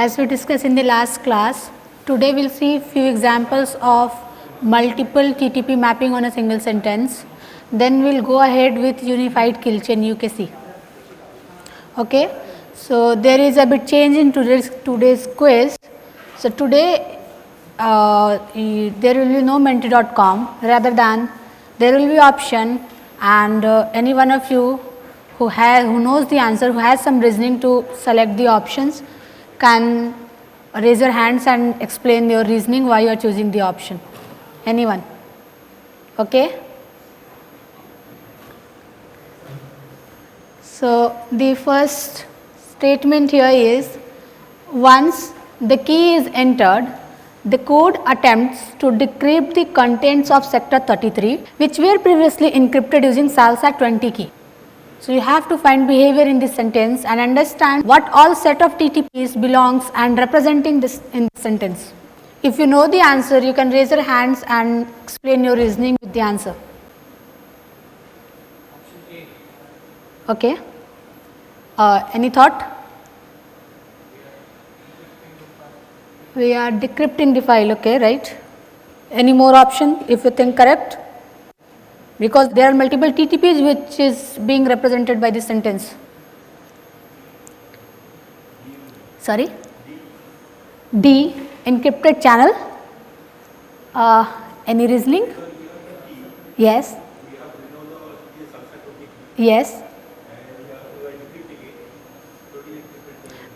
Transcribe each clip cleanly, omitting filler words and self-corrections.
as we discussed in the last class, today we will see few examples of multiple TTP mapping on a single sentence. Then we will go ahead with unified kill chain UKC. Okay. So, there is a bit change in today's quiz. So, today there will be no menti.com, rather than there will be option, and any one of you who knows the answer, who has some reasoning to select the options, can raise your hands and explain your reasoning why you are choosing the option. Anyone? Okay. So, the first statement here is, once the key is entered, the code attempts to decrypt the contents of sector 33, which were previously encrypted using SALSA 20 key. So, you have to find behavior in this sentence and understand what all set of TTPs belongs and representing this in the sentence. If you know the answer, you can raise your hands and explain your reasoning with the answer. Okay. Any thought? We are decrypting the file, okay, right? Any more option if you think correct? Because there are multiple TTPs which is being represented by this sentence. Sorry? D, encrypted channel. Any reasoning? Yes. Yes.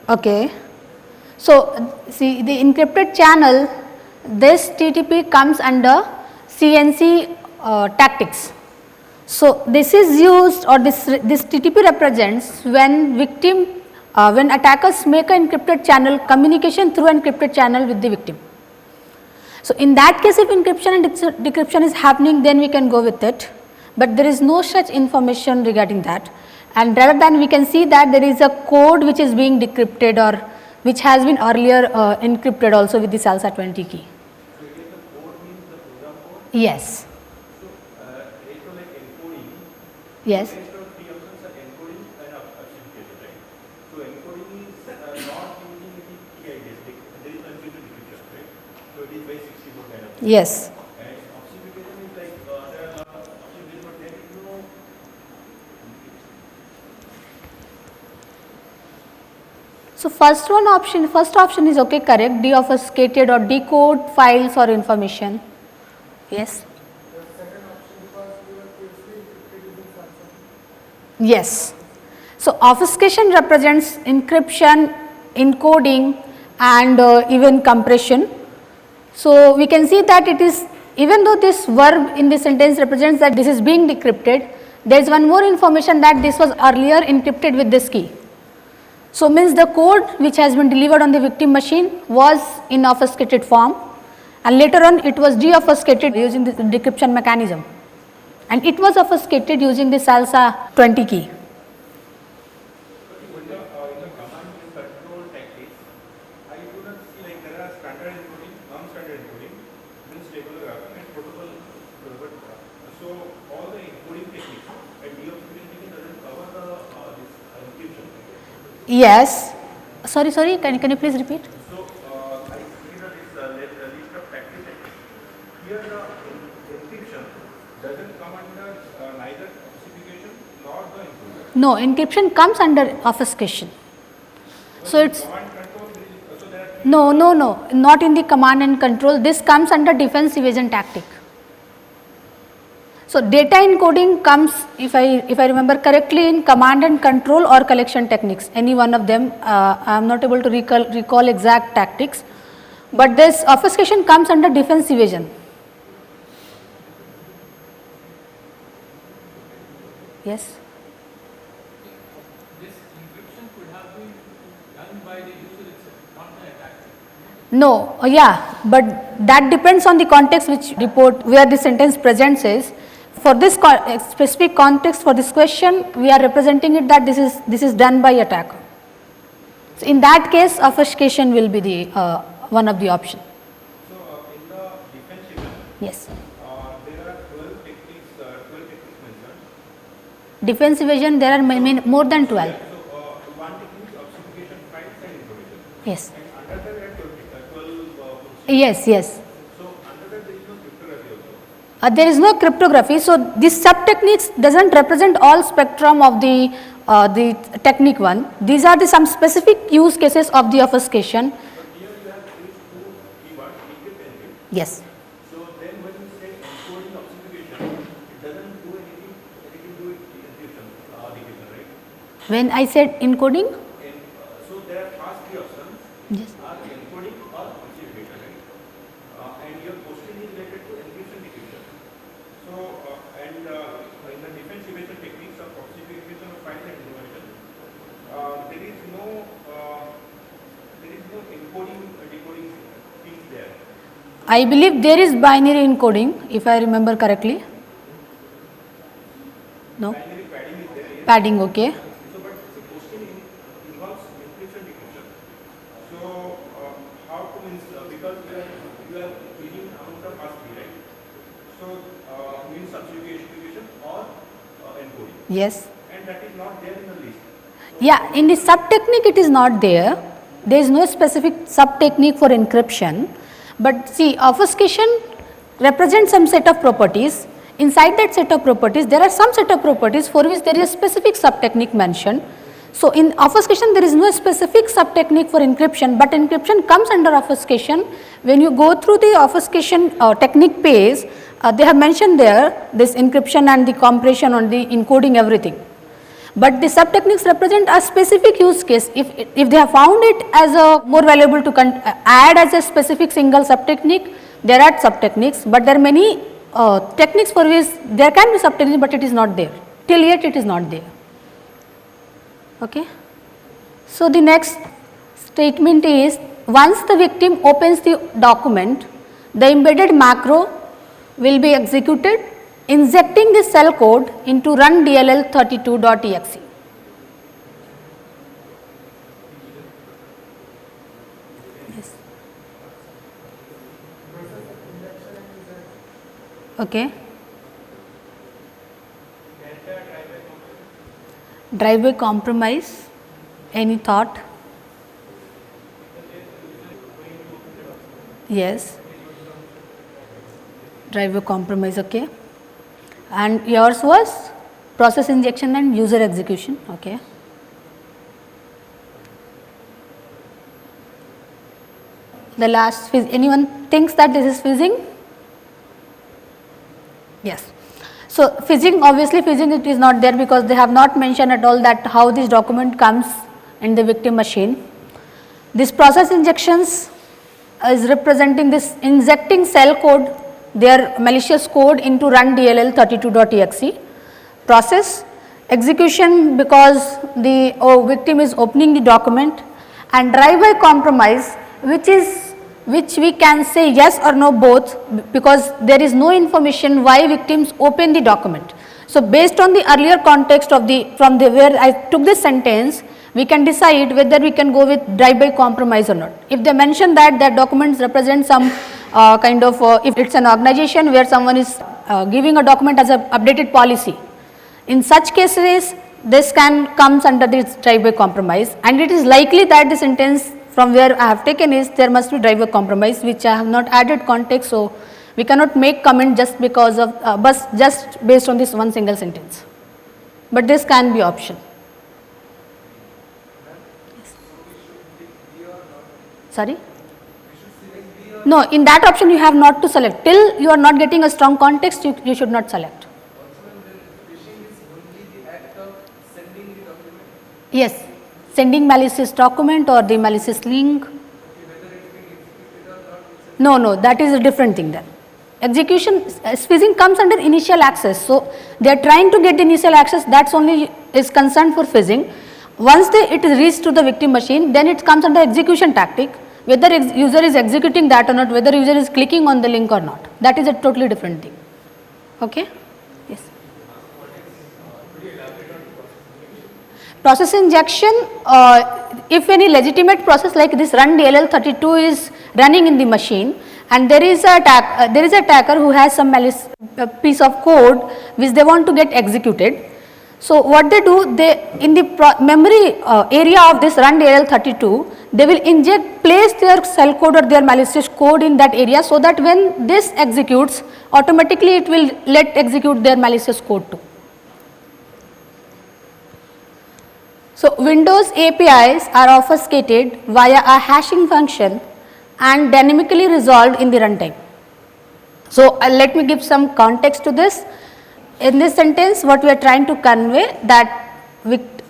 Okay. So, see the encrypted channel, this TTP comes under CNC tactics. So, this is used, or this TTP represents when when attackers make an encrypted channel communication through encrypted channel with the victim. So, in that case, if encryption and decryption is happening, then we can go with it, but there is no such information regarding that, and rather than we can see that there is a code which is being decrypted or which has been earlier encrypted also with the SALSA 20 key. So, again the code means the program code? Yes. So, like encoding, yes. based on three options are encoding and authentication, right? So, encoding is not using the key IDs, there is uncrypted decryption, right? So, it is by 64 kind of thing. Yes. And authentication is like there are authentication, but then you know. So, first option is okay, correct, deobfuscated or decode files or information. Yes. The second option, because we were previously encrypted using SALSA. Yes. So, obfuscation represents encryption, encoding and even compression. So, we can see that it is, even though this verb in this sentence represents that this is being decrypted, there is one more information that this was earlier encrypted with this key. So, means the code which has been delivered on the victim machine was in obfuscated form, and later on it was deobfuscated using the decryption mechanism, and it was obfuscated using the SALSA 20 key. In the command and control tactics, I do not see like there are standard encoding, non-standard encoding, means tabular graphing and protocol. So, all the encoding techniques and deobfuscation doesn't cover this encryption. Yes. Sorry, can you please repeat? So, I see that this list of tactics. Here the encryption doesn't come under neither obfuscation nor the encryption. No, encryption comes under obfuscation. So, it's Command control, so there are no, not in the command and control. This comes under defense evasion tactic. So, data encoding comes, if I remember correctly, in command and control or collection techniques, any one of them. I am not able to recall exact tactics, but this obfuscation comes under defense evasion. Yes. This encryption could have been done by the user itself, not the attacker. No, yeah, but that depends on the context which report where the sentence presents is. For this specific context for this question, we are representing it that this is done by attacker. So, in that case, obfuscation will be the one of the option. So, in the defense evasion, Yes. there are 12 techniques mentioned. Defense evasion, there are more than 12. So, one technique is obfuscation, files and information. Yes. And Under that we had 12 books. Yes, yes. So under that there is no cryptography also. There is no cryptography, so this sub-techniques doesn't represent all spectrum of the technique one. These are the some specific use cases of the obfuscation. But here you have these two keywords, decrypt and encrypt. Yes. So then when you say encoding obfuscation, it doesn't do anything to do with encryption, decryption, right? When I said encoding, And so there are first three options yes. are encoding or obfuscation, right? And your question is related to encryption decryption. So in the defense evasion techniques of obfuscation of files and information, there is no encoding decoding things there. I believe there is binary encoding, if I remember correctly. No? Binary padding is there. Yes. Padding, okay. So, but the question involves encryption decryption. So, how to means because you are reading out the first three, right? So, means substitution or encoding, Yes. and that is not there in the list. Yeah, in the sub-technique it is not there. There is no specific sub-technique for encryption. But see, obfuscation represents some set of properties. Inside that set of properties, there are some set of properties for which there is a specific sub-technique mentioned. So, in obfuscation there is no specific sub-technique for encryption, but encryption comes under obfuscation. When you go through the obfuscation technique page, they have mentioned there this encryption and the compression on the encoding everything. But the sub-techniques represent a specific use case. If they have found it as a more valuable to add as a specific single sub-technique, there are sub-techniques, but there are many techniques for which there can be sub-techniques, but it is not there. Till yet it is not there. Okay. So, the next statement is, once the victim opens the document, the embedded macro will be executed, injecting the cell code into run DLL32.exe. Yes. Okay. Drive-by compromise. Any thought? Yes. Drive-by compromise. Okay. And yours was process injection and user execution. Okay. The last, anyone thinks that this is fizzing? Yes. So, fizzing, obviously fizzing it is not there because they have not mentioned at all that how this document comes in the victim machine. This process injections is representing this injecting cell code, their malicious code into run DLL32.exe. Process execution because the victim is opening the document, and drive-by compromise, which we can say yes or no both, because there is no information why victims open the document. So, based on the earlier context of where I took this sentence, we can decide whether we can go with drive-by compromise or not. If they mention that documents represent some kind of, if it is an organization where someone is giving a document as an updated policy, in such cases this can comes under this drive-by compromise, and it is likely that the sentence from where I have taken is there must be drive-by compromise, which I have not added context. So, we cannot make comment just because of just based on this one single sentence, but this can be option. Sorry? No, in that option you have not to select. Till you are not getting a strong context, you should not select. Yes, sending malicious document or the malicious link. No, that is a different thing then. Execution, fizzing comes under initial access. So, they are trying to get the initial access, that's only is concerned for fizzing. Once it is reached to the victim machine, then it comes under execution tactic, whether user is executing that or not, whether user is clicking on the link or not. That is a totally different thing. Okay? Yes. Process injection, if any legitimate process like this run DLL32 is running in the machine, and there is a attacker who has some piece of code which they want to get executed. So, what they do, they in the memory area of this run DLL32, they will place their shell code or their malicious code in that area, so that when this executes, automatically it will let execute their malicious code too. So Windows APIs are obfuscated via a hashing function and dynamically resolved in the runtime. So let me give some context to this. In this sentence, what we are trying to convey, that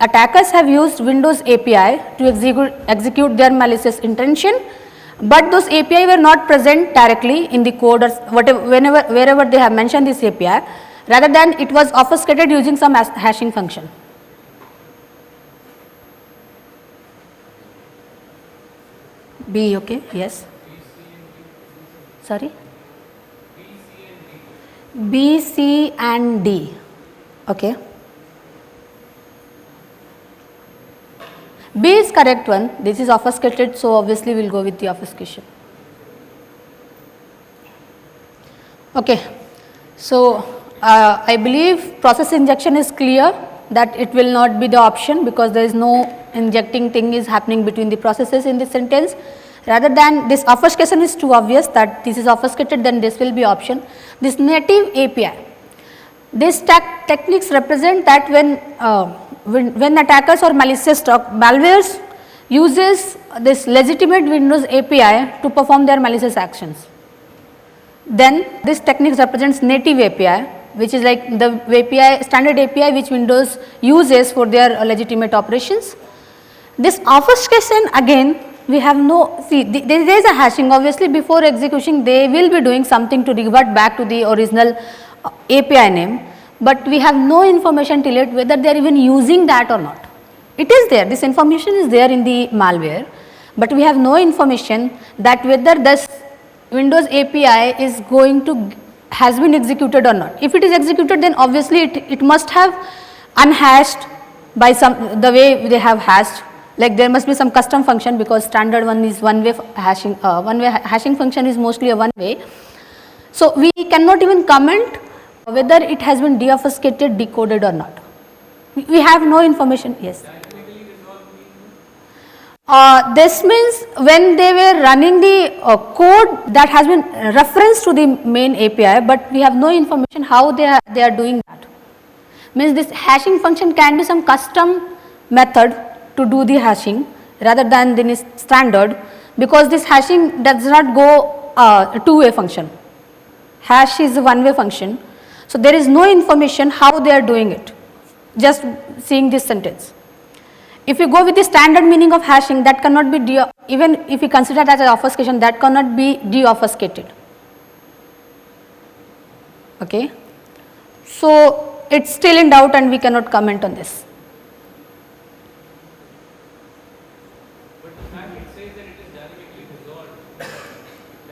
attackers have used Windows API to execute their malicious intention, but those API were not present directly in the code or wherever they have mentioned this API, rather than it was obfuscated using some hashing function. B, okay, yes. Sorry? B, C and D, okay. B is correct one, this is obfuscated, so obviously we will go with the obfuscation. Okay, so I believe process injection is clear, that it will not be the option because there is no injecting thing is happening between the processes in this sentence. Rather than this obfuscation is too obvious, that this is obfuscated, then this will be option. This native API, these techniques represent that when attackers or malicious malwares uses this legitimate Windows API to perform their malicious actions, then this technique represents native API, which is like the API, standard API which Windows uses for their legitimate operations. This obfuscation, again, we have no, see there is a hashing, obviously before execution they will be doing something to revert back to the original API name, but we have no information till it whether they are even using that or not. It is there, this information is there in the malware, but we have no information that whether this Windows API is has been executed or not. If it is executed, then obviously it must have unhashed by the way they have hashed. Like there must be some custom function, because standard one is one way hashing, hashing function is mostly a one way. So we cannot even comment whether it has been deobfuscated, decoded or not. We have no information. Yes. This means when they were running the code that has been referenced to the main API, but we have no information how they are doing that. Means this hashing function can be some custom method to do the hashing rather than the standard, because this hashing does not go two-way function. Hash is a one-way function. So there is no information how they are doing it, just seeing this sentence. If you go with the standard meaning of hashing, that cannot be, even if you consider that as obfuscation, that cannot be deobfuscated. Okay. So it's still in doubt and we cannot comment on this. But the fact it says that it is dynamically resolved.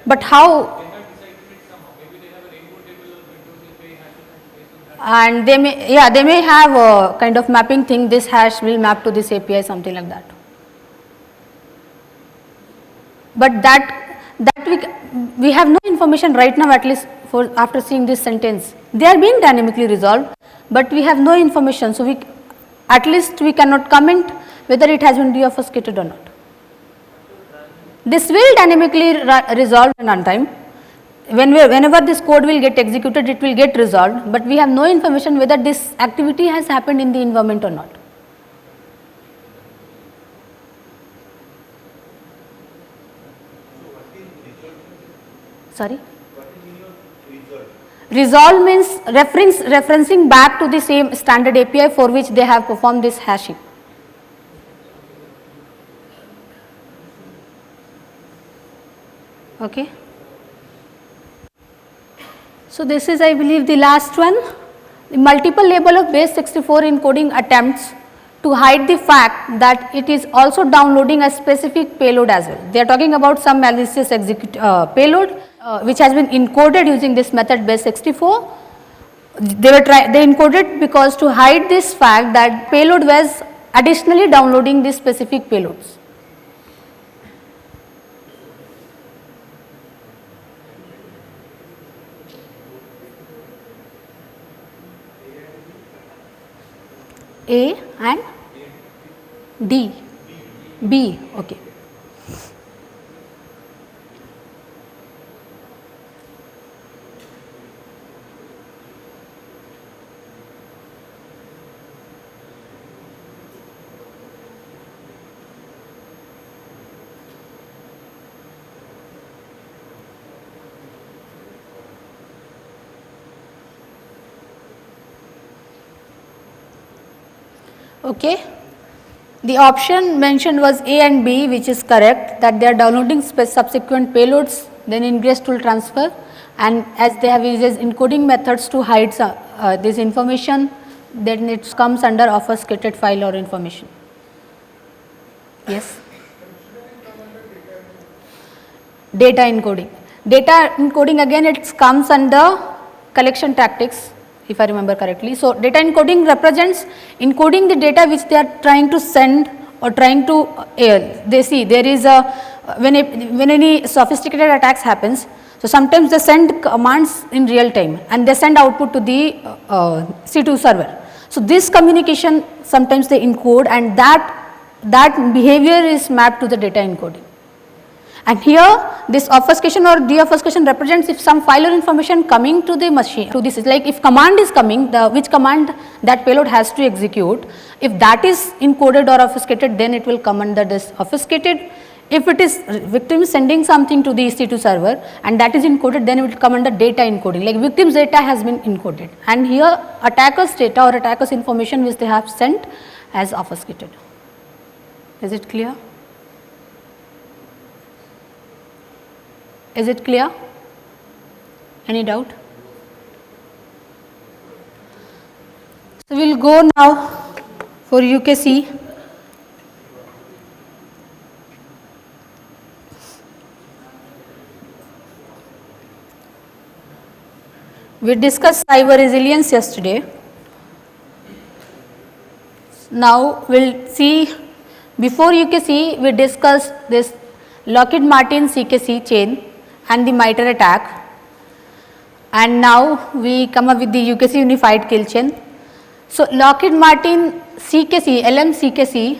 But how? They have deciphered it somehow. Maybe they have a rainbow table of Windows API hashes based on that. And they may have a kind of mapping thing, this hash will map to this API, something like that. But we have no information right now, at least for after seeing this sentence. They are being dynamically resolved, but we have no information, so at least we cannot comment whether it has been deobfuscated or not. This will dynamically resolve in runtime. Whenever this code will get executed, it will get resolved, but we have no information whether this activity has happened in the environment or not. Sorry? Resolve means referencing back to the same standard API for which they have performed this hashing. Okay. So this is, I believe, the last one. The multiple label of base 64 encoding attempts to hide the fact that it is also downloading a specific payload as well. They are talking about some malicious payload which has been encoded using this method base 64. They encoded because to hide this fact that payload was additionally downloading these specific payloads. A and D, B, okay. Okay. The option mentioned was A and B, which is correct, that they are downloading subsequent payloads, then ingress tool transfer, and as they have used encoding methods to hide this information, then it comes under obfuscated file or information. Yes. Data encoding. Data encoding again, it comes under collection tactics, if I remember correctly. So, data encoding represents encoding the data which they are trying to send or trying to they see there is a when any sophisticated attacks happens. So, sometimes they send commands in real time and they send output to the C2 server. So, this communication sometimes they encode, and that behavior is mapped to the data encoding. And here this obfuscation or deobfuscation represents if some file or information coming to the machine, to this is like if command is coming, which command that payload has to execute, if that is encoded or obfuscated, then it will come under this obfuscated. If it is victim sending something to the C2 server and that is encoded, then it will come under data encoding, like victim's data has been encoded, and here attacker's data or attacker's information which they have sent as obfuscated. Is it clear? Is it clear? Any doubt? So, we will go now for UKC. We discussed cyber resilience yesterday. Now, we will see, before UKC, we discussed this Lockheed Martin CKC chain and the MITRE attack, and now we come up with the UKC unified kill chain. So, Lockheed Martin CKC, LMCKC,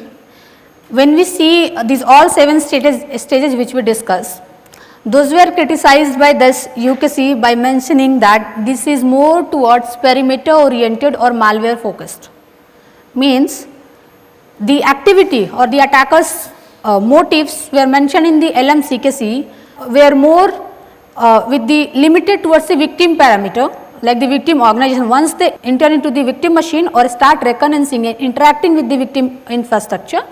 when we see these all 7 stages which we discussed, those were criticized by this UKC by mentioning that this is more towards perimeter oriented or malware focused. Means the activity or the attackers motives were mentioned in the LMCKC were more with the limited towards the victim parameter, like the victim organization. Once they enter into the victim machine or start reconnaissing and interacting with the victim infrastructure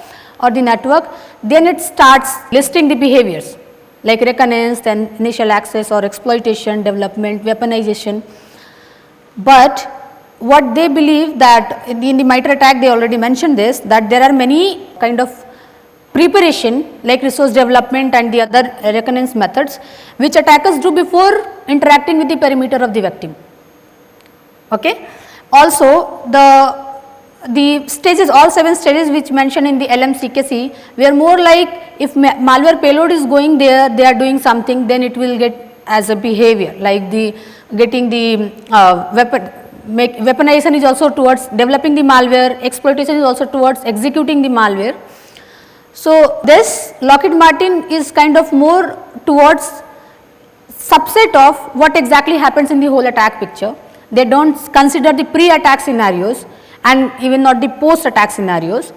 or the network, then it starts listing the behaviors like reconnaissance, then initial access or exploitation, development, weaponization. But what they believe that in the MITRE attack, they already mentioned this, that there are many kind of preparation like resource development and the other reconnaissance methods which attackers do before interacting with the perimeter of the victim. Okay. Also, the stages, all 7 stages which mentioned in the LMCKC were more like if malware payload is going there, they are doing something, then it will get as a behavior, like the getting the weaponization is also towards developing the malware, exploitation is also towards executing the malware. So, this Lockheed Martin is kind of more towards subset of what exactly happens in the whole attack picture. They do not consider the pre-attack scenarios and even not the post-attack scenarios.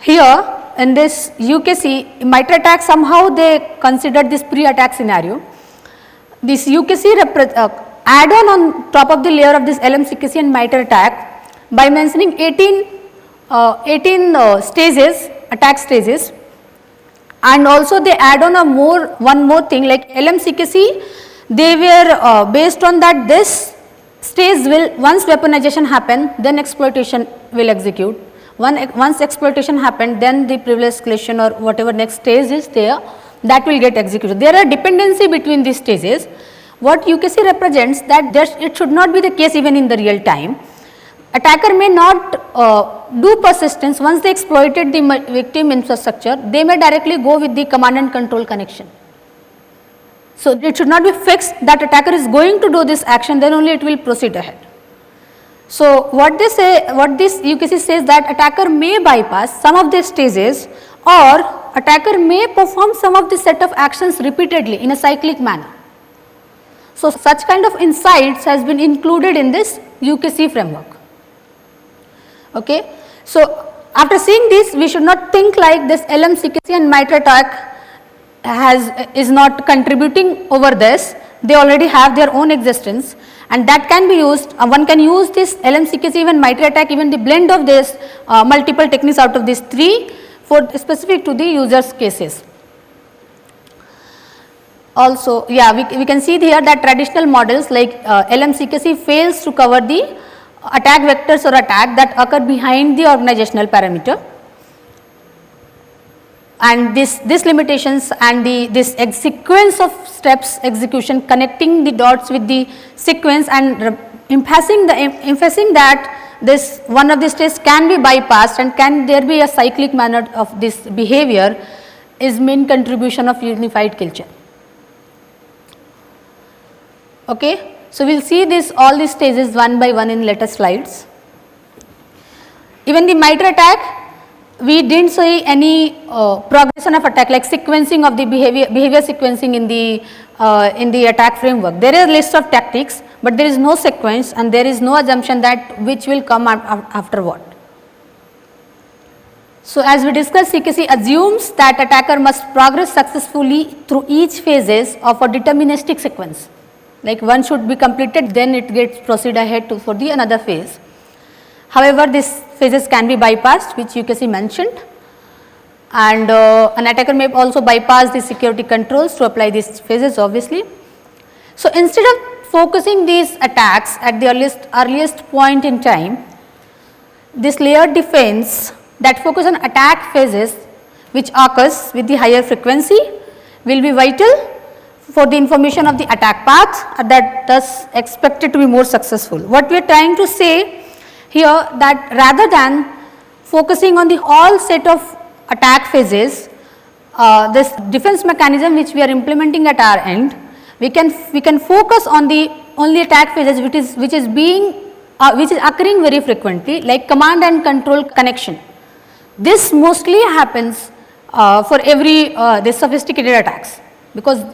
Here in this UKC MITRE attack, somehow they considered this pre-attack scenario. This UKC add on top of the layer of this LMCKC and MITRE attack by mentioning 18 stages, attack stages, and also they add on one more thing like LMCKC, they were based on that this stage will, once weaponization happen, then exploitation will execute. Once exploitation happened, then the privilege escalation or whatever next stage is there, that will get executed. There are dependency between these stages. What UKC represents that it should not be the case even in the real time. Attacker may not do persistence. Once they exploited the victim infrastructure, they may directly go with the command and control connection. So, it should not be fixed that attacker is going to do this action, then only it will proceed ahead. So, what they say, what this UKC says that attacker may bypass some of these stages or attacker may perform some of the set of actions repeatedly in a cyclic manner. So, such kind of insights has been included in this UKC framework. Okay. So, after seeing this, we should not think like this LMCKC and MITRE attack is not contributing over this. They already have their own existence, and that can be used, one can use this LMCKC, even MITRE ATT&CK, even the blend of this multiple techniques out of these 3 for specific to the users cases. Also, yeah, we can see here that traditional models like LMCKC fails to cover the attack vectors or attack that occur behind the organizational parameter, and this limitations and this sequence of steps execution connecting the dots with the sequence and emphasizing that this one of these steps can be bypassed and can there be a cyclic manner of this behavior is main contribution of unified kill chain. Okay. So, we will see this all these stages one by one in later slides. Even the MITRE attack, we did not see any progression of attack like sequencing of the behavior sequencing in the attack framework. There is a list of tactics, but there is no sequence and there is no assumption that which will come after what. So, as we discussed, CKC assumes that attacker must progress successfully through each phases of a deterministic sequence. Like one should be completed, then it gets proceed ahead for the another phase. However, these phases can be bypassed, which UKC mentioned, and an attacker may also bypass the security controls to apply these phases obviously. So, instead of focusing these attacks at the earliest point in time, this layered defense that focus on attack phases which occurs with the higher frequency will be vital for the information of the attack path that thus expected to be more successful. What we are trying to say here that rather than focusing on the all set of attack phases, this defense mechanism which we are implementing at our end, we can focus on the only attack phases which is occurring very frequently, like command and control connection. This mostly happens for every this sophisticated attacks, because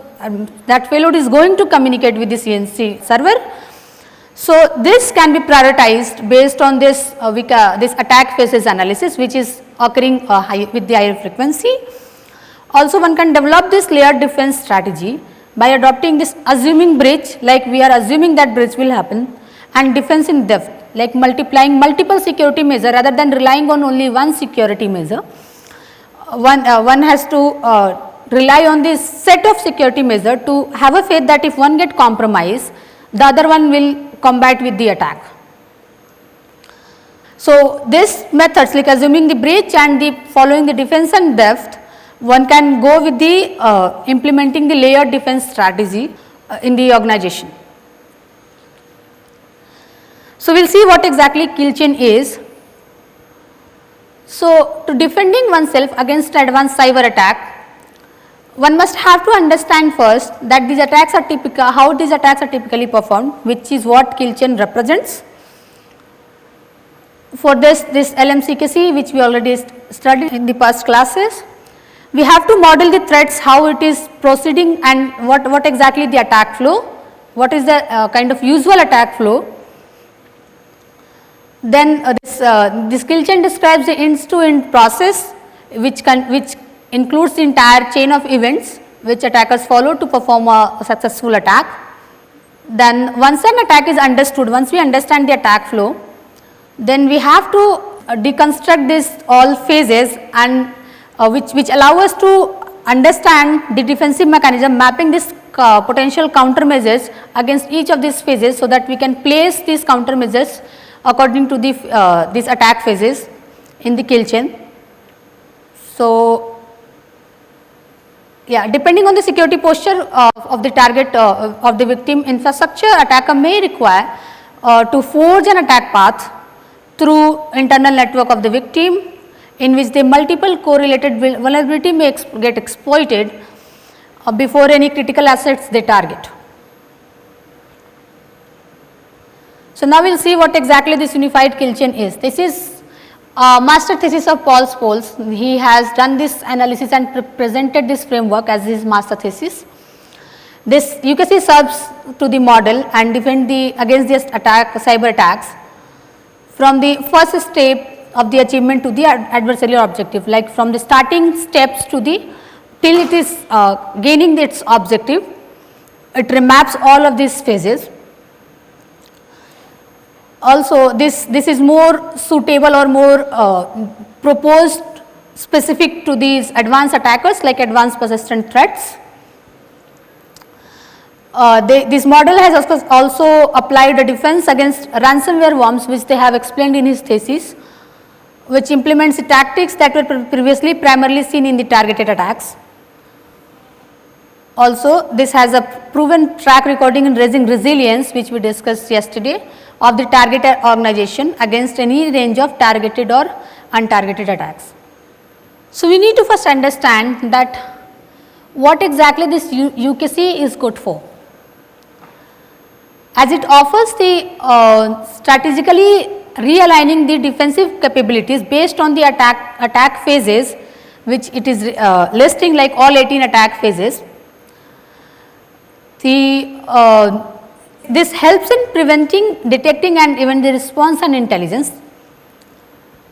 that payload is going to communicate with the CNC server. So, this can be prioritized based on this this attack phases analysis which is occurring with the higher frequency. Also, one can develop this layered defense strategy by adopting this assuming breach, like we are assuming that breach will happen, and defense in depth, like multiplying multiple security measure rather than relying on only one security measure. One has to rely on this set of security measure to have a faith that if one get compromised, the other one will combat with the attack. So, this methods like assuming the breach and the following the defense and depth, one can go with the implementing the layered defense strategy in the organization. So, we will see what exactly kill chain is. So, to defending oneself against advanced cyber attack, one must have to understand first that these attacks are typical, how these attacks are typically performed, which is what kill chain represents. For this LMCKC which we already studied in the past classes, we have to model the threats, how it is proceeding and what exactly the attack flow, what is the kind of usual attack flow. Then this kill chain describes the end-to-end process which includes the entire chain of events which attackers follow to perform a successful attack. Then once an attack is understood, once we understand the attack flow, then we have to deconstruct this all phases and which allow us to understand the defensive mechanism, mapping this potential countermeasures against each of these phases, so that we can place these countermeasures according to the these attack phases in the kill chain. So, yeah, depending on the security posture of the target of the victim infrastructure, attacker may require to forge an attack path through internal network of the victim, in which the multiple correlated vulnerability may get exploited before any critical assets they target. So, now we will see what exactly this unified kill chain is. This is master thesis of Paul Scholes. He has done this analysis and presented this framework as his master thesis. This UKC serves to the model and defend against the cyber attacks from the first step of the achievement to the adversarial objective, like from the starting steps to the till it is gaining its objective. It remaps all of these phases. Also this is more suitable or more proposed specific to these advanced attackers like advanced persistent threats. This model has of course also applied a defense against ransomware worms, which they have explained in his thesis, which implements the tactics that were previously primarily seen in the targeted attacks. Also, this has a proven track recording in raising resilience, which we discussed yesterday, of the targeted organization against any range of targeted or untargeted attacks. So, we need to first understand that what exactly this UKC is good for. As it offers the strategically realigning the defensive capabilities based on the attack phases, which it is listing like all 18 attack phases. This helps in preventing, detecting and even the response and intelligence.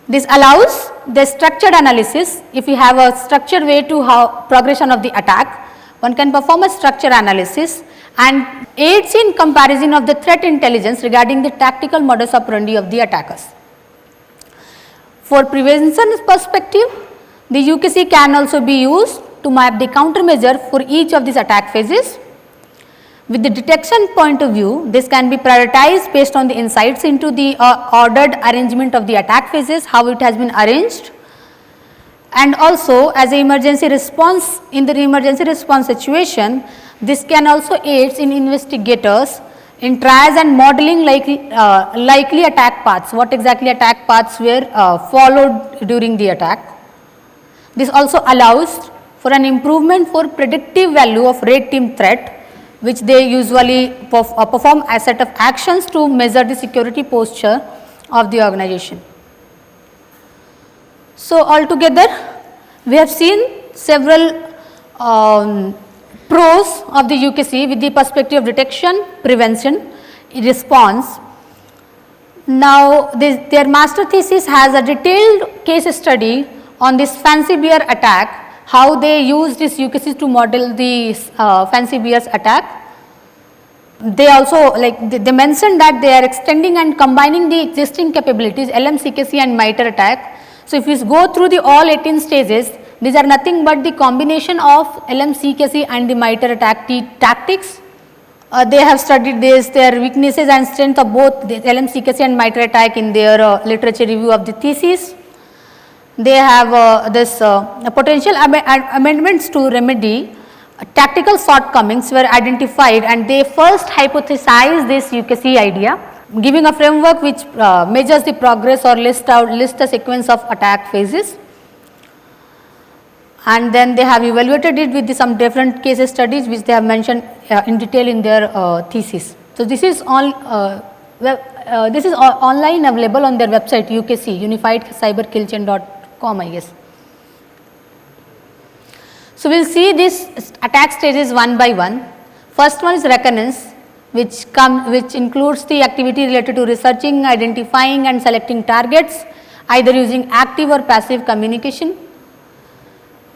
This allows the structured analysis. If you have a structured way to how progression of the attack, one can perform a structure analysis and aids in comparison of the threat intelligence regarding the tactical modus operandi of the attackers. For prevention perspective, the UKC can also be used to map the countermeasure for each of these attack phases. With the detection point of view, this can be prioritized based on the insights into the ordered arrangement of the attack phases, how it has been arranged, and also as an emergency response, in the emergency response situation, this can also aid in investigators in trials and modeling likely attack paths, what exactly attack paths were followed during the attack. This also allows for an improvement for predictive value of red team threat, which they usually perform a set of actions to measure the security posture of the organization. So, altogether we have seen several pros of the UKC with the perspective of detection, prevention, response. Now, their master thesis has a detailed case study on this fancy bear attack, how they use this UKC to model the fancy bears attack. They also they mentioned that they are extending and combining the existing capabilities LMCKC and MITRE attack. So, if you go through the all 18 stages, these are nothing but the combination of LMCKC and the MITRE attack tactics. They have studied this, their weaknesses and strength of both the LMCKC and MITRE attack in their literature review of the thesis. They have this potential amendments to remedy tactical shortcomings were identified, and they first hypothesized this UKC idea, giving a framework which measures the progress or list a sequence of attack phases. And then they have evaluated it with some different case studies which they have mentioned in detail in their thesis. So, this is all online available on their website UKC, unifiedcyberkillchain.com, I guess. So, we will see these attack stages one by one. First one is reconnaissance, which includes the activity related to researching, identifying and selecting targets, either using active or passive communication.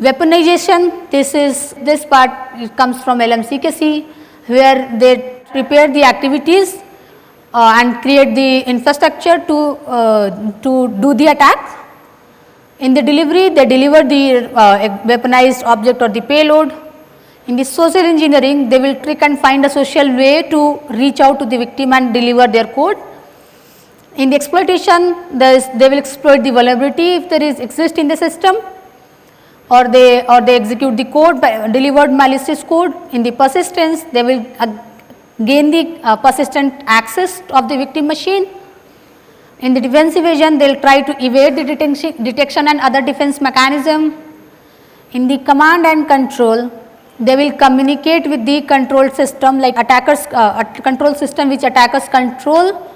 Weaponization, this part it comes from LMCKC, where they prepare the activities and create the infrastructure to do the attack. In the delivery, they deliver the weaponized object or the payload. In the social engineering, they will trick and find a social way to reach out to the victim and deliver their code. In the exploitation, they will exploit the vulnerability if there exists in the system, or they execute the code by delivered malicious code. In the persistence, they will gain the persistent access of the victim machine. In the defense evasion, they will try to evade the detection and other defense mechanism. In the command and control, they will communicate with the control system like attackers, control system which attackers control.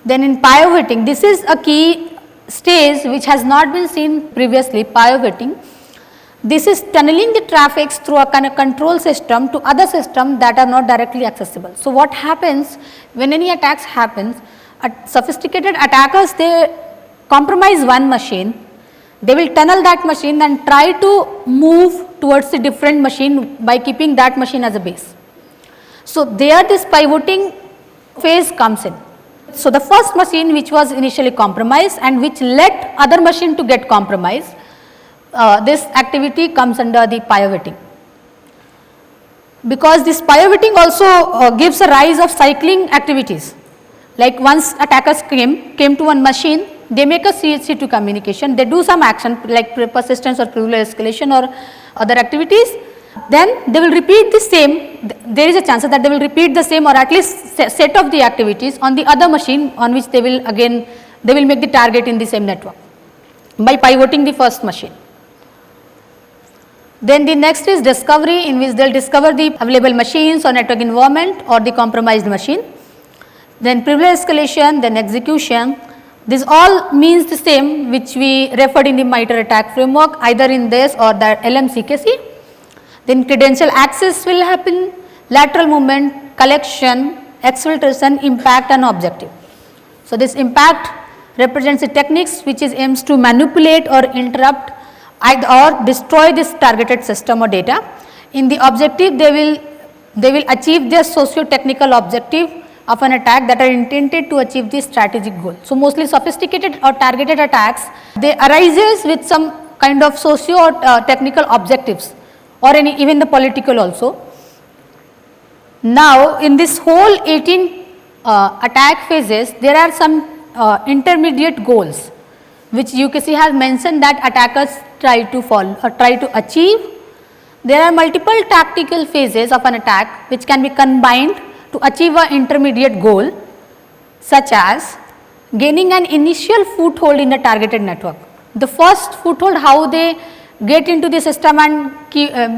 Then in pivoting, this is a key stage which has not been seen previously, pivoting. This is tunneling the traffics through a kind of control system to other systems that are not directly accessible. So, what happens when any attacks happens, sophisticated attackers, they compromise one machine, they will tunnel that machine and try to move towards a different machine by keeping that machine as a base. So, there this pivoting phase comes in. So, the first machine which was initially compromised and which led other machine to get compromised, this activity comes under the pivoting. Because this pivoting also gives a rise of cycling activities. Like once attackers came to one machine, they make a CH2 communication, they do some action like persistence or privilege escalation or other activities, then they will repeat the same, there is a chance that they will repeat the same or at least set of the activities on the other machine on which they will again, they will make the target in the same network by pivoting the first machine. Then the next is discovery, in which they will discover the available machines or network environment or the compromised machine. Then privilege escalation, then execution. This all means the same which we referred in the MITRE attack framework, either in this or that LMCKC. Then credential access will happen, lateral movement, collection, exfiltration, impact and objective. So, this impact represents the techniques which is aims to manipulate or interrupt or destroy this targeted system or data. In the objective, they will achieve their socio-technical objective of an attack that are intended to achieve the strategic goal. So, mostly sophisticated or targeted attacks, they arises with some kind of socio or technical objectives or even the political also. Now, in this whole 18 attack phases, there are some intermediate goals which UKC has mentioned that attackers try to follow or try to achieve. There are multiple tactical phases of an attack which can be combined to achieve an intermediate goal, such as gaining an initial foothold in the targeted network. The first foothold, how they get into the system and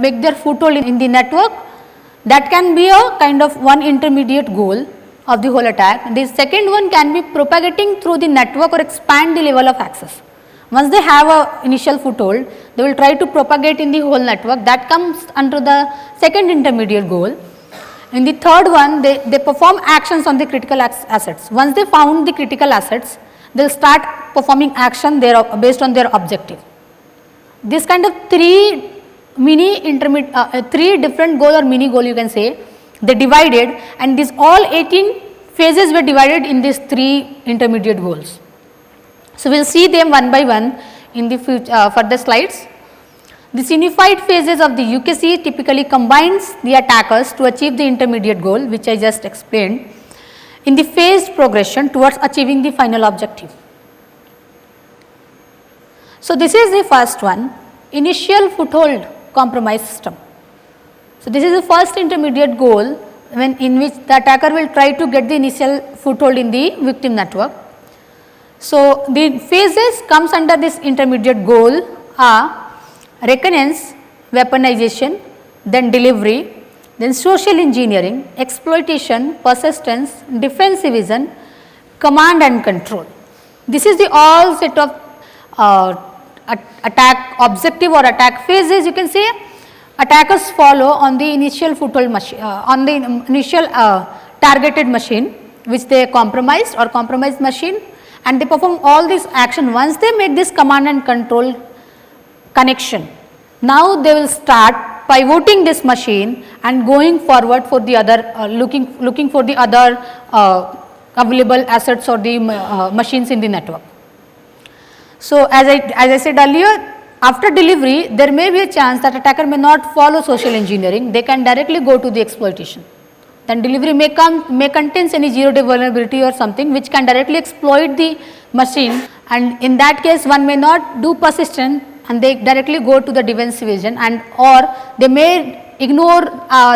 make their foothold in the network, that can be a kind of one intermediate goal of the whole attack. The second one can be propagating through the network or expand the level of access. Once they have a initial foothold, they will try to propagate in the whole network, that comes under the second intermediate goal. In the third one, they perform actions on the critical assets. Once they found the critical assets, they will start performing action there based on their objective. This kind of three different goal or mini goal you can say, they divided, and these all 18 phases were divided in these 3 intermediate goals. So, we will see them one by one in the further slides. These unified phases of the UKC typically combines the attackers to achieve the intermediate goal, which I just explained, in the phased progression towards achieving the final objective. So, this is the first one, initial foothold compromise system. So, this is the first intermediate goal in which the attacker will try to get the initial foothold in the victim network. So, the phases comes under this intermediate goal are reconnaissance, weaponization, then delivery, then social engineering, exploitation, persistence, defensivism, command and control. This is the all set of attack objective or attack phases, you can say. Attackers follow on the initial foothold machine, on the initial targeted machine which they compromised or compromised machine, and they perform all this action. Once they make this command and control connection, now they will start pivoting this machine and going forward for the other looking for the other available assets or the machines in the network. So, as I said earlier, after delivery there may be a chance that attacker may not follow social engineering, they can directly go to the exploitation. Then delivery may contains any 0-day vulnerability or something which can directly exploit the machine, and in that case one may not do persistent and they directly go to the defense evasion, and or they may ignore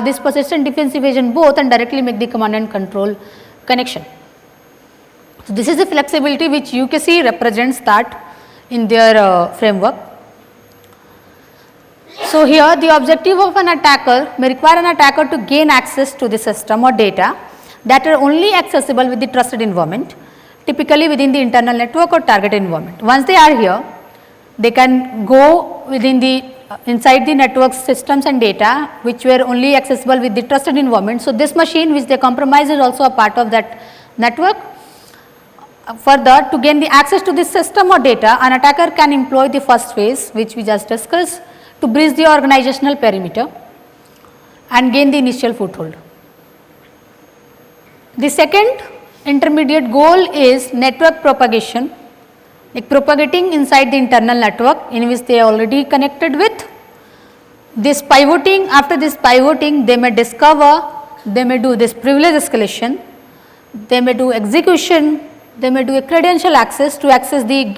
this persistent defense evasion both and directly make the command and control connection. So, this is the flexibility which UKC represents that in their framework. So, here the objective of an attacker may require an attacker to gain access to the system or data that are only accessible with the trusted environment, typically within the internal network or target environment. Once they are here, they can go within the inside the network systems and data which were only accessible with the trusted environment. So, this machine which they compromise is also a part of that network. Further, to gain the access to this system or data, an attacker can employ the first phase which we just discussed to bridge the organizational perimeter and gain the initial foothold. The second intermediate goal is network propagation, like propagating inside the internal network in which they are already connected with. This pivoting, after this pivoting they may discover, they may do this privilege escalation, they may do execution, they may do a credential access to access the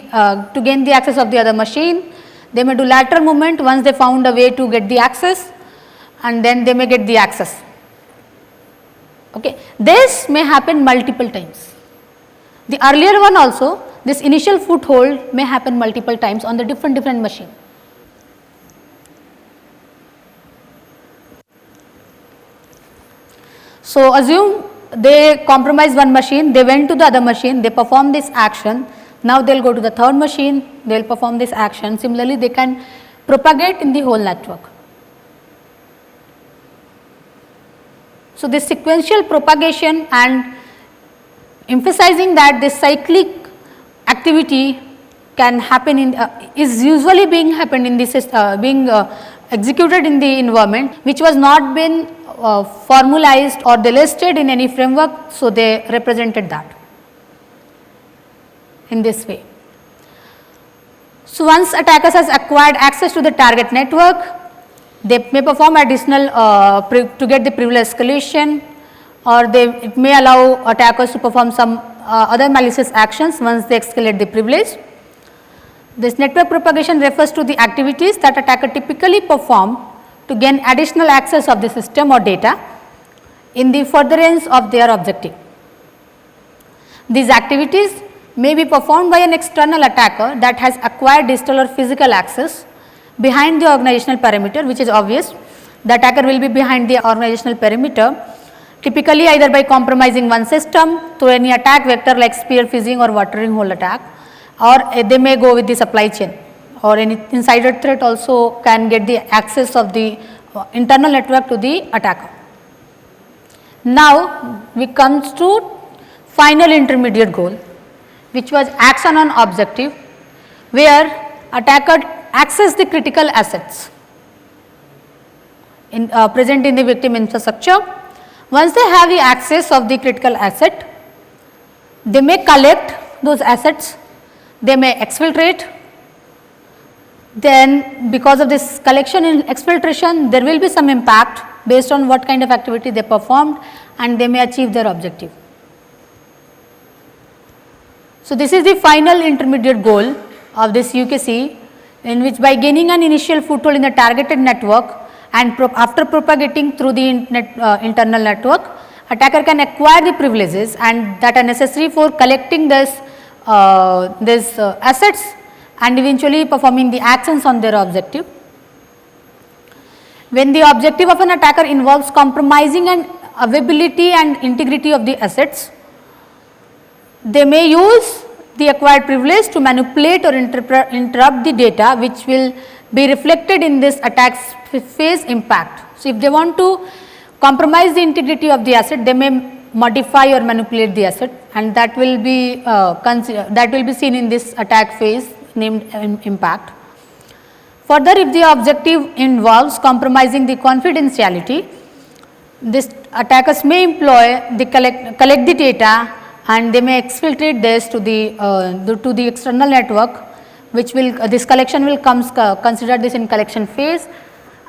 to gain the access of the other machine, they may do lateral movement once they found a way to get the access, and then they may get the access. Okay. This may happen multiple times. The earlier one also, this initial foothold may happen multiple times on the different machine. So, assume they compromise one machine, they went to the other machine, they perform this action, now they will go to the third machine, they will perform this action. Similarly, they can propagate in the whole network. So, this sequential propagation and emphasizing that this cyclic activity can happen in is usually being happened in this executed in the environment, which was not been formalized or delisted in any framework. So, they represented that in this way. So, once attackers has acquired access to the target network, they may perform additional to get the privilege escalation, or it may allow attackers to perform some other malicious actions once they escalate the privilege. This network propagation refers to the activities that attacker typically perform to gain additional access of the system or data in the furtherance of their objective. These activities may be performed by an external attacker that has acquired digital or physical access behind the organizational perimeter, which is obvious. The attacker will be behind the organizational perimeter, typically either by compromising one system through any attack vector like spear phishing or watering hole attack, or they may go with the supply chain, or any insider threat also can get the access of the internal network to the attacker. Now, we comes to final intermediate goal, which was action on objective, where attacker access the critical assets present in the victim infrastructure. Once they have the access of the critical asset, they may collect those assets, they may exfiltrate. Then because of this collection and exfiltration, there will be some impact based on what kind of activity they performed, and they may achieve their objective. So, this is the final intermediate goal of this UKC, in which by gaining an initial foothold in the targeted network and after propagating through the internal network, attacker can acquire the privileges and that are necessary for collecting this assets and eventually performing the actions on their objective. When the objective of an attacker involves compromising an availability and integrity of the assets, they may use the acquired privilege to manipulate or interrupt the data, which will be reflected in this attack phase impact. So, if they want to compromise the integrity of the asset, they may modify or manipulate the asset, and that will be seen in this attack phase named impact. Further, if the objective involves compromising the confidentiality, this attackers may employ the collect the data, and they may exfiltrate this to the external network, which will this collection will consider this in collection phase,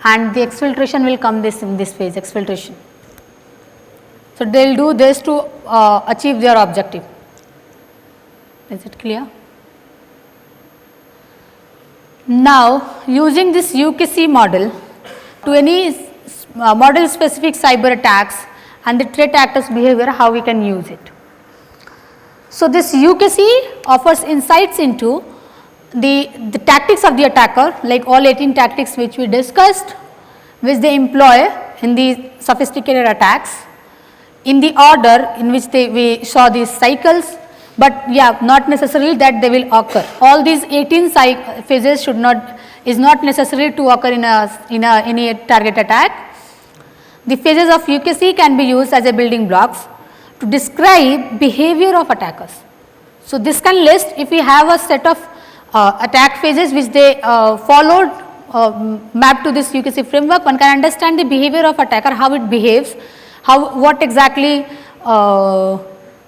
and the exfiltration will come in this phase, exfiltration. So, they will do this to achieve their objective. Is it clear? Now, using this UKC model to any model specific cyber attacks and the threat actors behavior, how we can use it. So, this UKC offers insights into the tactics of the attacker, like all 18 tactics which we discussed, which they employ in the sophisticated attacks in the order in which we saw these cycles, but not necessarily that they will occur. All these 18 phases is not necessary to occur in any target attack. The phases of UKC can be used as a building blocks to describe behavior of attackers. So, this can list, if we have a set of attack phases which they followed mapped to this UKC framework, one can understand the behavior of attacker, how it behaves, what exactly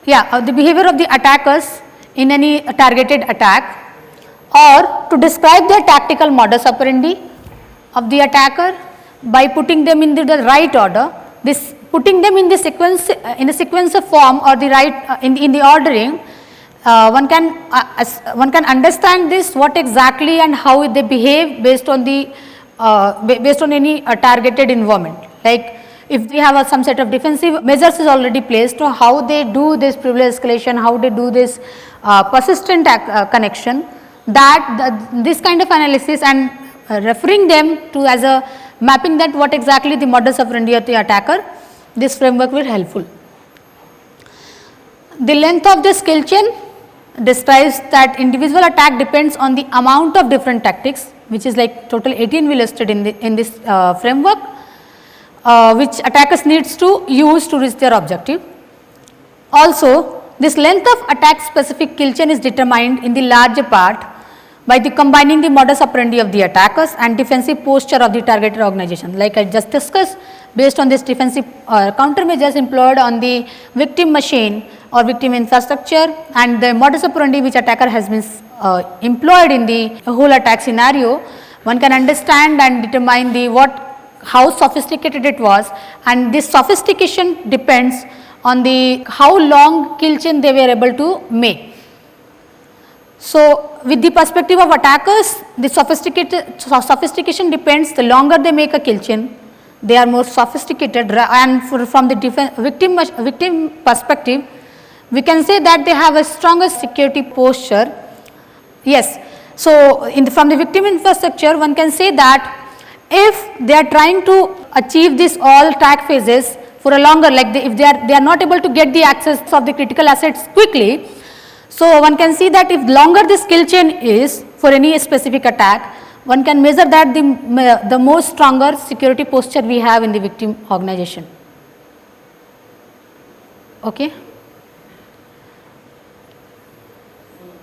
the behavior of the attackers in any targeted attack, or to describe the tactical modus operandi of the attacker by putting them in the right order. This putting them in the sequence of form or the right in the ordering, one can understand this what exactly and how they behave based on the based on any targeted environment. Like if we have some set of defensive measures is already placed, to how they do this privilege escalation, how they do this persistent connection, that this kind of analysis and referring them to as a mapping that what exactly the modus operandi of the attacker, this framework will helpful. The length of the skill chain describes that individual attack depends on the amount of different tactics, which is like total 18 we listed in this framework, which attackers needs to use to reach their objective. Also, this length of attack specific kill chain is determined in the larger part by the combining the modus operandi of the attackers and defensive posture of the targeted organization. Like I just discussed, based on this defensive countermeasures employed on the victim machine or victim infrastructure and the modus operandi which attacker has been employed in the whole attack scenario, one can understand and determine the how sophisticated it was, and this sophistication depends on the how long kill chain they were able to make. So, with the perspective of attackers, the sophistication depends, the longer they make a kill chain, they are more sophisticated, and from the victim perspective, we can say that they have a stronger security posture. Yes. So, from the victim infrastructure, one can say that if they are trying to achieve this all attack phases for a longer, like if they are not able to get the access of the critical assets quickly, so one can see that if longer the skill chain is for any specific attack, one can measure that the more stronger security posture we have in the victim organization. Okay. So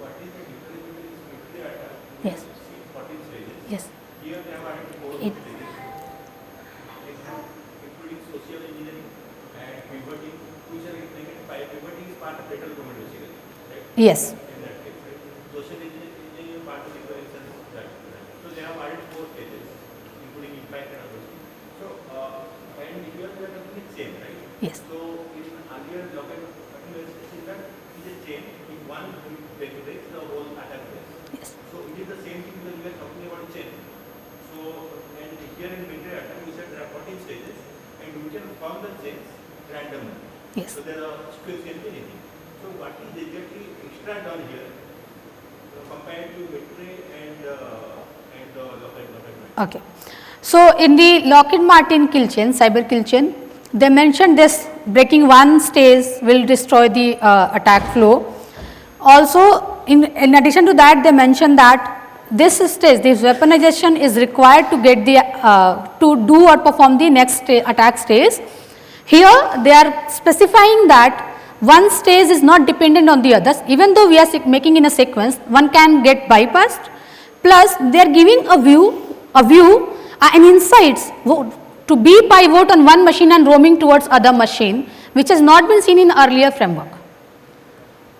what is the difference between military attack? Yes. 14 stages. Yes. Here they have added 4 It- stages, including social engineering and pivoting, which are implemented by pivoting is part of lateral movement basically, right? Yes. In that case, right? Social engineering is part of the equations that. So they have added 4 stages, including impact and other things. So and here they are talking the chain, right? Yes. So in earlier local is that is a chain. If one breaks, the whole attack breaks. Yes. So it is the same thing because we are talking about chain. So and here in military attack we said there are 14 stages and we can form the chains randomly. Yes. So there are square chain anything. So what is exactly extra done here compared to military and local government? Okay. So, in the Lockheed Martin kill chain, cyber kill chain, they mentioned this breaking one stage will destroy the attack flow. Also, in addition to that, they mentioned that this stage, this weaponization is required to get the to do or perform the next attack stage. Here, they are specifying that one stage is not dependent on the others, even though we are making in a sequence, one can get bypassed. Plus, they are giving a view and insights to be pivot on one machine and roaming towards other machine, which has not been seen in earlier framework.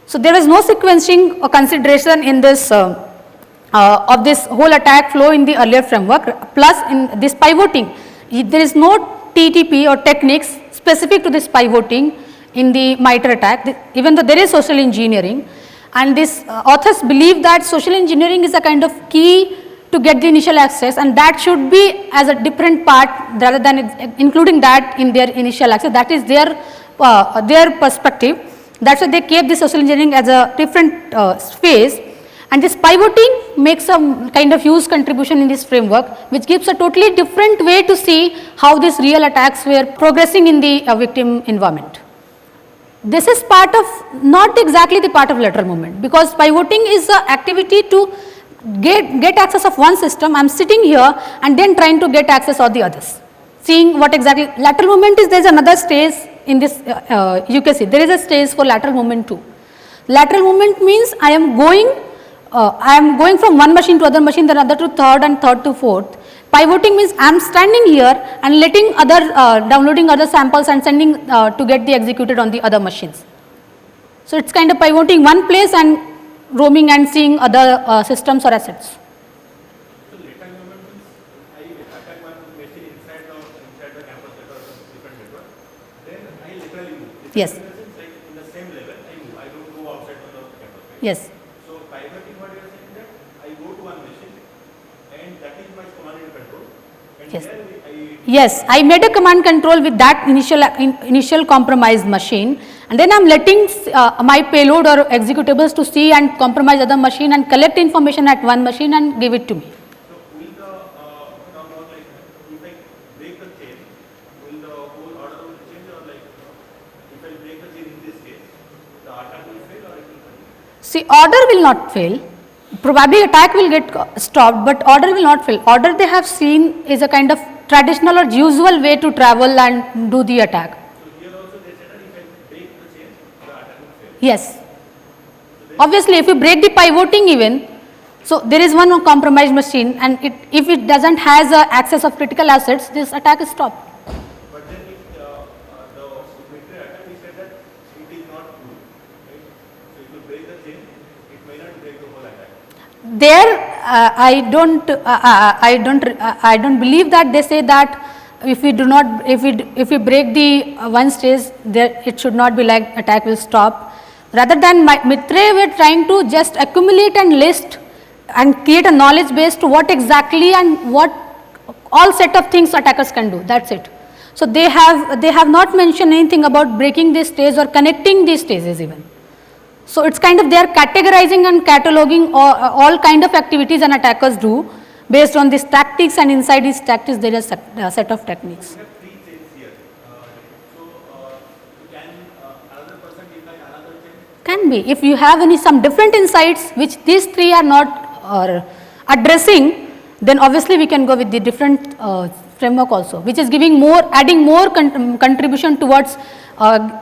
So, there is no sequencing or consideration in this of this whole attack flow in the earlier framework. Plus, in this pivoting, there is no TTP or techniques specific to this pivoting in the MITRE attack, even though there is social engineering. And these authors believe that social engineering is a kind of key to get the initial access, and that should be as a different part rather than including that in their initial access. That is their perspective. That's why they kept the social engineering as a different phase. And this pivoting makes a kind of huge contribution in this framework, which gives a totally different way to see how these real attacks were progressing in the victim environment. This is part of, not exactly the part of lateral movement, because pivoting is an activity to get access of one system. I am sitting here and then trying to get access of the others, seeing what exactly lateral movement is. There is another stage in this UKC, there is a stage for lateral movement too. Lateral movement means I am going from one machine to other machine, then other to third and third to fourth. Pivoting means I am standing here and letting downloading other samples and sending to get the executed on the other machines. So it's kind of pivoting one place and roaming and seeing other systems or assets. So lateral movement means I attack one machine inside the campus network or different network. Then I laterally move. Yes. In the sense, like in the same level, I move. I don't go outside of the campus. Right? Yes. So pivoting, what you are saying that I go to one machine, and that is my command and control. And Yes. there Yes, I made a command control with that initial compromised machine, and then I'm letting my payload or executables to see and compromise other machine and collect information at one machine and give it to me. So will the now more like if I break the chain, will the whole order will change, or like if I break the chain in this case, the attack will fail or it will continue? See, order will not fail. Probably attack will get stopped, but order will not fail. Order they have seen is a kind of traditional or usual way to travel and do the attack. So here also they said that if I break the chain, the attack will fail. Yes. Obviously, if you break the pivoting even, so there is one compromised machine, and if it doesn't has access of critical assets, this attack is stopped. But then if the military attack, we said that it is not true, right? So if you break the chain, it may not break the whole attack. There, I don't believe that they say that if we do not, if we break the one stage, there it should not be like attack will stop. Rather than Mitre were trying to just accumulate and list and create a knowledge base to what exactly and what all set of things attackers can do. That's it. So they have not mentioned anything about breaking these stages or connecting these stages even. So it's kind of they are categorizing and cataloging all kind of activities an attackers do based on these tactics, and inside these tactics there is a set of techniques. We have three chains here. So can another person define another chain? Can be. If you have some different insights which these three are not addressing, then obviously we can go with the different framework also, which is giving more, adding more contribution towards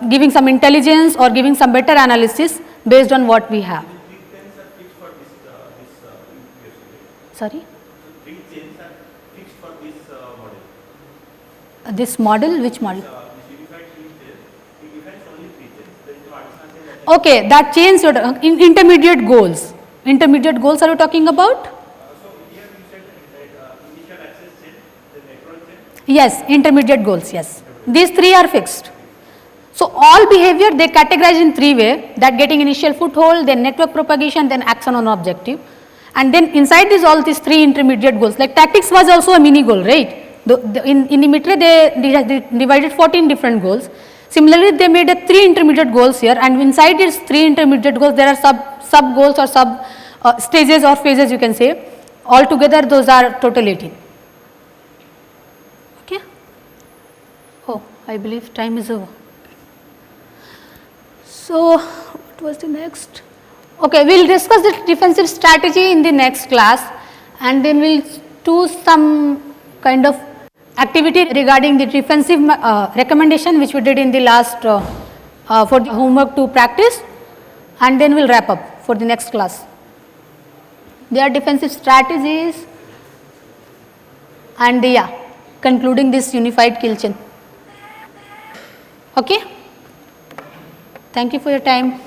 giving some intelligence or giving some better analysis based on what we have. The three chains are fixed for this UPSC. Sorry? So three chains are fixed for this model. This model, which model? This unified chain, it defines only three chains. There is no additional chain that is Okay, that change intermediate goals. Intermediate goals are you talking about? so here you said that initial access chain, the network chain. Yes, intermediate goals, yes. These three are fixed. So all behavior they categorize in three ways, that getting initial foothold, then network propagation, then action on objective. And then inside all these three intermediate goals, like tactics was also a mini goal, right? In the Mitre they divided 14 different goals. Similarly, they made a 3 intermediate goals here, and inside these 3 intermediate goals there are sub goals or sub stages or phases you can say. Altogether those are total 18. Okay. Oh, I believe time is over. So, what was the next? Okay, we will discuss the defensive strategy in the next class, and then we will do some kind of activity regarding the defensive recommendation which we did in the last for the homework to practice, and then we will wrap up for the next class. There are defensive strategies, and concluding this unified kill chain. Okay. Thank you for your time.